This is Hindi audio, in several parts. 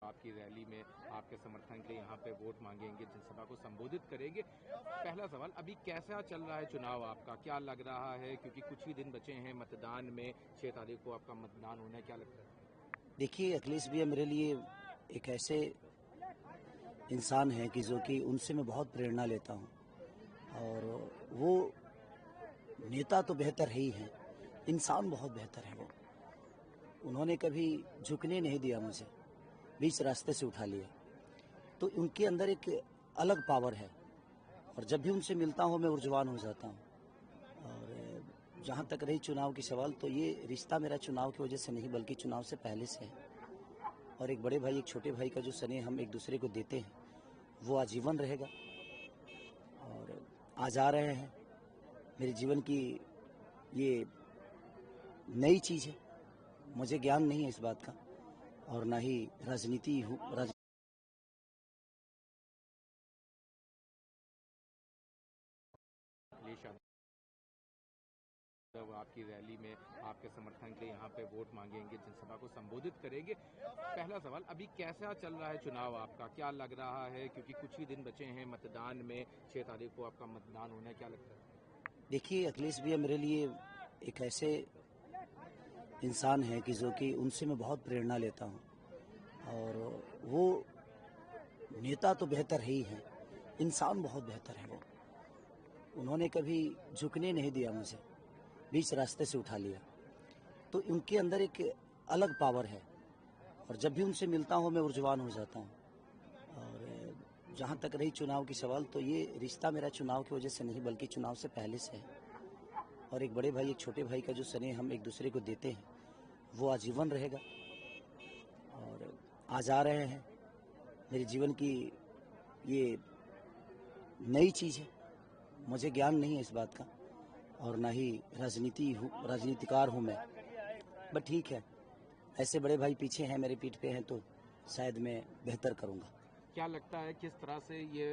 आपकी रैली में आपके समर्थन के लिए यहाँ पे वोट मांगेंगे, जनसभा को संबोधित करेंगे। पहला सवाल, अभी कैसा चल रहा है चुनाव आपका, क्या लग रहा है? क्योंकि कुछ ही दिन बचे हैं मतदान में, 6 तारीख को आपका मतदान होना है, क्या लगता है? देखिए, अखिलेश भैया मेरे लिए एक ऐसे इंसान हैं कि जो कि उनसे मैं बहुत प्रेरणा लेता हूँ। और वो नेता तो बेहतर है ही हैं, इंसान बहुत बेहतर है वो। उन्होंने कभी झुकने नहीं दिया मुझे, बीच रास्ते से उठा लिया। तो उनके अंदर एक अलग पावर है और जब भी उनसे मिलता हूँ मैं ऊर्जवान हो जाता हूँ। और जहाँ तक रही चुनाव की सवाल, तो ये रिश्ता मेरा चुनाव की वजह से नहीं बल्कि चुनाव से पहले से है। और एक बड़े भाई एक छोटे भाई का जो स्नेह हम एक दूसरे को देते हैं वो आजीवन रहेगा। और आज आ रहे हैं, मेरे जीवन की ये नई चीज़ है, मुझे ज्ञान नहीं है इस बात का और ना ही राजनीति आपकी रैली में आपके समर्थन के लिए यहाँ पे वोट मांगेंगे, जनसभा को संबोधित करेंगे। पहला सवाल, अभी कैसा चल रहा है चुनाव आपका, क्या लग रहा है? क्योंकि कुछ ही दिन बचे हैं मतदान में, 6 तारीख को आपका मतदान होना है, क्या लगता है? देखिए, अखिलेश भैया मेरे लिए एक ऐसे इंसान हैं कि जो कि उनसे मैं बहुत प्रेरणा लेता हूँ। और वो नेता तो बेहतर है ही हैं, इंसान बहुत बेहतर है वो। उन्होंने कभी झुकने नहीं दिया मुझे, बीच रास्ते से उठा लिया। तो उनके अंदर एक अलग पावर है और जब भी उनसे मिलता हूँ मैं ऊर्जवान हो जाता हूँ। और जहाँ तक रही चुनाव की सवाल, तो ये रिश्ता मेरा चुनाव की वजह से नहीं बल्कि चुनाव से पहले से है। और एक बड़े भाई एक छोटे भाई का जो स्नेह हम एक दूसरे को देते हैं वो आजीवन रहेगा। और आज आ रहे हैं, मेरे जीवन की ये नई चीज़ है, मुझे ज्ञान नहीं है इस बात का और ना ही राजनीतिकार हूँ मैं। बट ठीक है, ऐसे बड़े भाई पीछे हैं, मेरे पीठ पे हैं, तो शायद मैं बेहतर करूँगा। क्या लगता है किस तरह से ये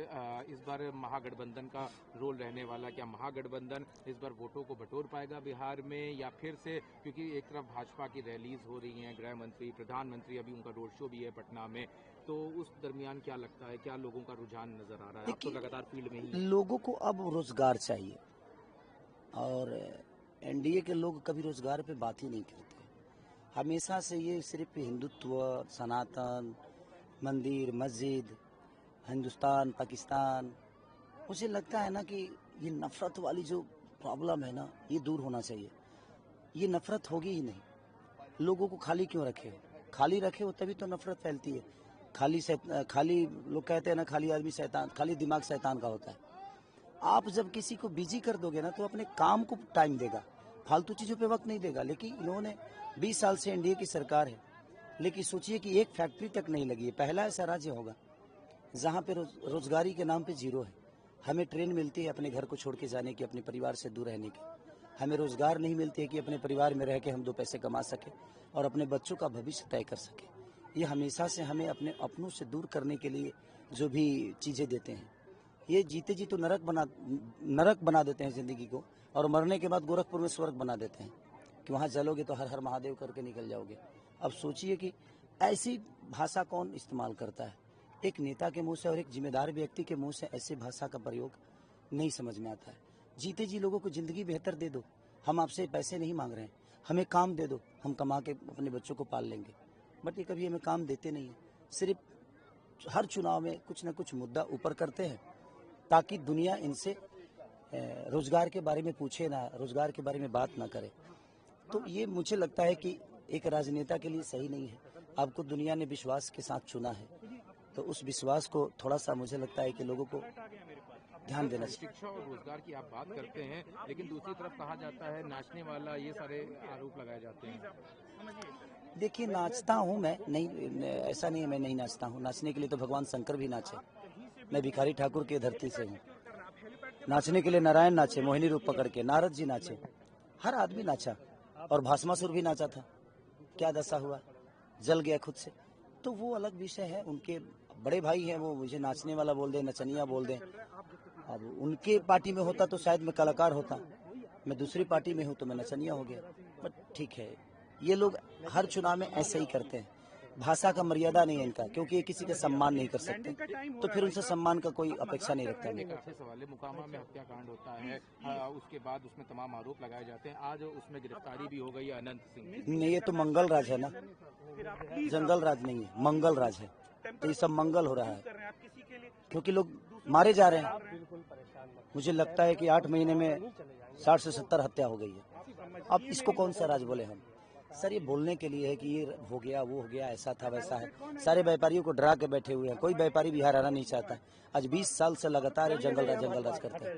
इस बार महागठबंधन का रोल रहने वाला? क्या महागठबंधन इस बार वोटों को बटोर पाएगा बिहार में, या फिर से, क्योंकि एक तरफ भाजपा की रैलीज हो रही हैं, गृह मंत्री, प्रधानमंत्री, अभी उनका रोड शो भी है पटना में, तो उस दरमियान क्या लगता है, क्या लोगों का रुझान नजर आ रहा है? आप तो लगातार फील्ड में ही हैं। लोगों को अब रोजगार चाहिए और एनडीए के लोग कभी रोजगार पे बात ही नहीं करते। हमेशा से ये सिर्फ हिंदुत्व, सनातन, मंदिर, मस्जिद, हिंदुस्तान, पाकिस्तान, मुझे लगता है ना कि ये नफरत वाली जो प्रॉब्लम है ना, ये दूर होना चाहिए। ये नफरत होगी ही नहीं। लोगों को खाली क्यों रखे हो? खाली रखे हो तभी तो नफरत फैलती है। खाली लोग कहते हैं ना, खाली आदमी शैतान, खाली दिमाग शैतान का होता है। आप जब किसी को बिजी कर दोगे ना तो अपने काम को टाइम देगा, फालतू चीज़ों पे वक्त नहीं देगा। लेकिन इन्होंने 20 साल से एनडीए की सरकार है, लेकिन सोचिए कि एक फैक्ट्री तक नहीं लगी है। पहला ऐसा राज्य होगा जहाँ पे रोजगारी के नाम पे जीरो है। हमें ट्रेन मिलती है अपने घर को छोड़ के जाने की, अपने परिवार से दूर रहने की। हमें रोजगार नहीं मिलती है कि अपने परिवार में रह के हम 2 पैसे कमा सके और अपने बच्चों का भविष्य तय कर सके। ये हमेशा से हमें अपने अपनों से दूर करने के लिए जो भी चीज़ें देते हैं, ये जीते जी तो नरक बना देते हैं ज़िंदगी को, और मरने के बाद गोरखपुर में स्वर्ग बना देते हैं कि वहाँ जलोगे तो हर हर महादेव करके निकल जाओगे। अब सोचिए कि ऐसी भाषा कौन इस्तेमाल करता है? एक नेता के मुंह से और एक जिम्मेदार व्यक्ति के मुंह से ऐसी भाषा का प्रयोग नहीं समझ में आता है। जीते जी लोगों को ज़िंदगी बेहतर दे दो। हम आपसे पैसे नहीं मांग रहे हैं, हमें काम दे दो, हम कमा के अपने बच्चों को पाल लेंगे। बट ये कभी हमें काम देते नहीं है। सिर्फ हर चुनाव में कुछ ना कुछ मुद्दा ऊपर करते हैं ताकि दुनिया इनसे रोजगार के बारे में पूछे ना, रोजगार के बारे में बात ना करे। तो ये मुझे लगता है कि एक राजनेता के लिए सही नहीं है। आपको दुनिया ने विश्वास के साथ चुना है, तो उस विश्वास को थोड़ा सा मुझे लगता है कि लोगों को ध्यान देना चाहिए। शिक्षा और रोजगार की आप बात करते हैं, लेकिन दूसरी तरफ कहा जाता है नाचने वाला, ये सारे आरोप लगाए जाते हैं। देखिए, नाचता हूँ मैं, नहीं ऐसा नहीं है मैं नहीं नाचता हूँ। नाचने के लिए तो भगवान शंकर भी नाचे। मैं भिखारी ठाकुर की धरती से हूँ। नाचने के लिए नारायण नाचे, मोहिनी रूप पकड़ के नारद जी नाचे, हर आदमी नाचा, और भस्मासुर भी नाचा था। क्या दशा हुआ, जल गया खुद से। तो वो अलग विषय है, उनके बड़े भाई हैं, वो मुझे नाचने वाला बोल दें, नचनिया बोल दें। अब उनके पार्टी में होता तो शायद मैं कलाकार होता, मैं दूसरी पार्टी में हूँ तो मैं नचनिया हो गया। बट ठीक है, ये लोग हर चुनाव में ऐसे ही करते हैं। भाषा का मर्यादा नहीं है इनका, क्योंकि ये किसी का सम्मान नहीं कर सकते, तो फिर उनसे सम्मान का कोई अपेक्षा नहीं रखता। एक अच्छे सवाल है, मुकामा में हत्याकांड होता है, उसके बाद उसमें तमाम आरोप लगाए जाते हैं, आज उसमें गिरफ्तारी भी हो गई है अनंत सिंह की। नहीं, ये तो मंगल राज है ना, जंगल राज नहीं है, मंगल राज है। तो ये सब मंगल हो रहा है, क्योंकि लोग मारे जा रहे हैं। मुझे लगता है कि 8 महीने में 60 से 70 हत्या हो गई है। अब इसको कौन सा राज बोले हम? सर, ये बोलने के लिए है कि ये हो गया, वो हो गया, ऐसा था, वैसा है। सारे व्यापारियों को डरा के बैठे हुए हैं, कोई व्यापारी बिहार आना नहीं चाहता। आज 20 साल से लगातार ये जंगल राज करते हैं।